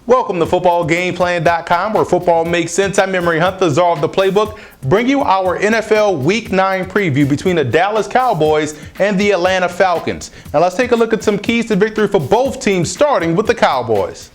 Welcome to footballgameplan.com, where football makes sense. I'm Emery Hunt, the czar of the playbook, bring you our NFL Week 9 preview between the Dallas Cowboys and the Atlanta Falcons. Now let's take a look at some keys to victory for both teams, starting with the Cowboys.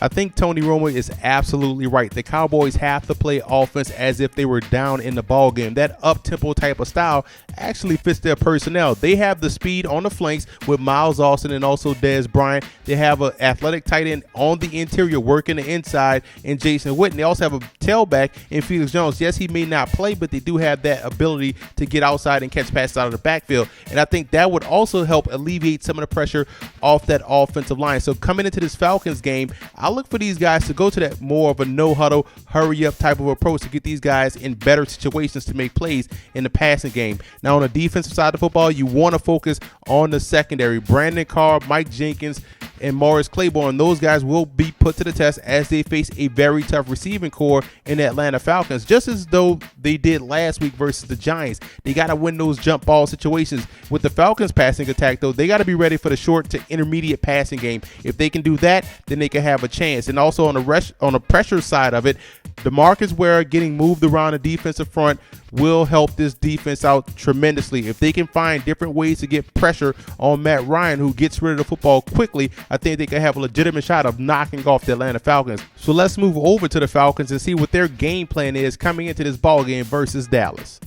I think Tony Romo is absolutely right. The Cowboys have to play offense as if they were down in the ball game. That up-tempo type of style actually fits their personnel. They have the speed on the flanks with Miles Austin and also Dez Bryant. They have an athletic tight end on the interior working the inside in Jason Witten. They also have a tailback in Felix Jones. Yes, he may not play, but they do have that ability to get outside and catch passes out of the backfield. And I think that would also help alleviate some of the pressure off that offensive line. So coming into this Falcons game, I look for these guys to go to that more of a no-huddle, hurry-up type of approach to get these guys in better situations to make plays in the passing game. Now, on the defensive side of the football, you want to focus on the secondary. Brandon Carr, Mike Jenkins, and Morris Claiborne, those guys will be put to the test as they face a very tough receiving core in the Atlanta Falcons, just as though they did last week versus the Giants. They got to win those jump ball situations. With the Falcons passing attack, though, they got to be ready for the short to intermediate passing game. If they can do that, then they can have a chance. And also on the pressure side of it, DeMarcus Ware getting moved around the defensive front will help this defense out tremendously. If they can find different ways to get pressure on Matt Ryan, who gets rid of the football quickly, I think they can have a legitimate shot of knocking off the Atlanta Falcons. So let's move over to the Falcons and see what their game plan is coming into this ball game versus Dallas.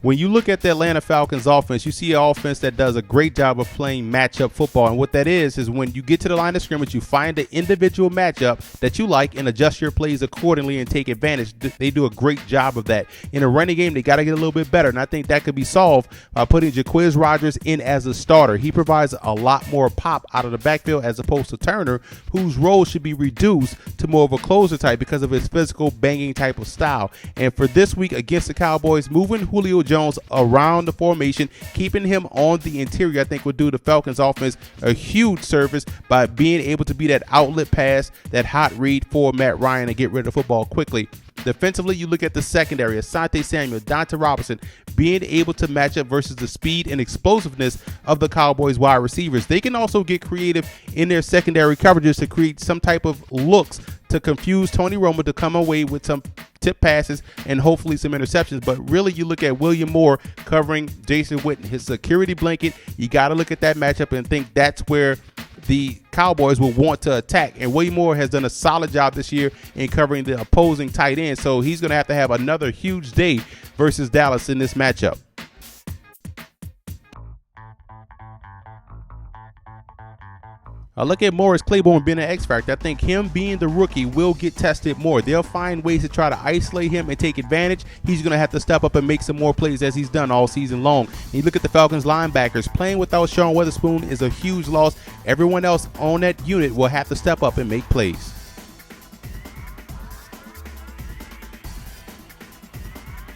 When you look at the Atlanta Falcons offense, you see an offense that does a great job of playing matchup football. And what that is when you get to the line of scrimmage, you find the individual matchup that you like and adjust your plays accordingly and take advantage. They do a great job of that. In a running game, they got to get a little bit better. And I think that could be solved by putting Jaquiz Rodgers in as a starter. He provides a lot more pop out of the backfield as opposed to Turner, whose role should be reduced to more of a closer type because of his physical banging type of style. And for this week against the Cowboys, moving Julio Jones around the formation, keeping him on the interior, I think would do the Falcons offense a huge service by being able to be that outlet pass, that hot read for Matt Ryan and get rid of the football quickly. Defensively, you look at the secondary, Asante Samuel, Dante Robinson, being able to match up versus the speed and explosiveness of the Cowboys wide receivers. They can also get creative in their secondary coverages to create some type of looks to confuse Tony Romo to come away with some tip passes and hopefully some interceptions. But really, you look at William Moore covering Jason Witten, his security blanket. You got to look at that matchup and think that's where the Cowboys will want to attack. And William Moore has done a solid job this year in covering the opposing tight end. So he's going to have another huge day versus Dallas in this matchup. I look at Morris Claiborne being an X factor. I think him being the rookie will get tested more. They'll find ways to try to isolate him and take advantage. He's going to have to step up and make some more plays as he's done all season long. And you look at the Falcons linebackers. Playing without Sean Witherspoon is a huge loss. Everyone else on that unit will have to step up and make plays.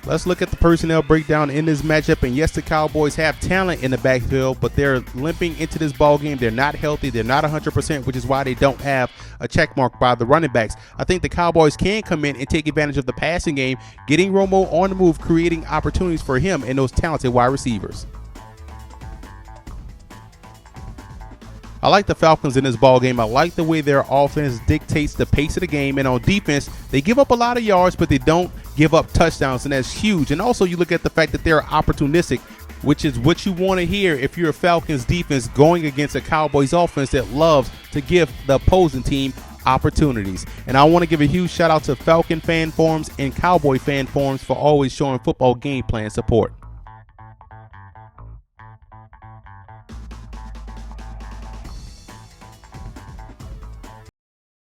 Let's look at the personnel breakdown in this matchup. And yes, the Cowboys have talent in the backfield, but they're limping into this ball game. They're not healthy. They're not 100%, which is why they don't have a check mark by the running backs. I think the Cowboys can come in and take advantage of the passing game, getting Romo on the move, creating opportunities for him and those talented wide receivers. I like the Falcons in this ball game. I like the way their offense dictates the pace of the game. And on defense, they give up a lot of yards, but they don't give up touchdowns, and that's huge. And also, you look at the fact that they're opportunistic, which is what you want to hear if you're a Falcons defense going against a Cowboys offense that loves to give the opposing team opportunities. And I want to give a huge shout out to Falcon fan forums and Cowboy fan forums for always showing football game plan support.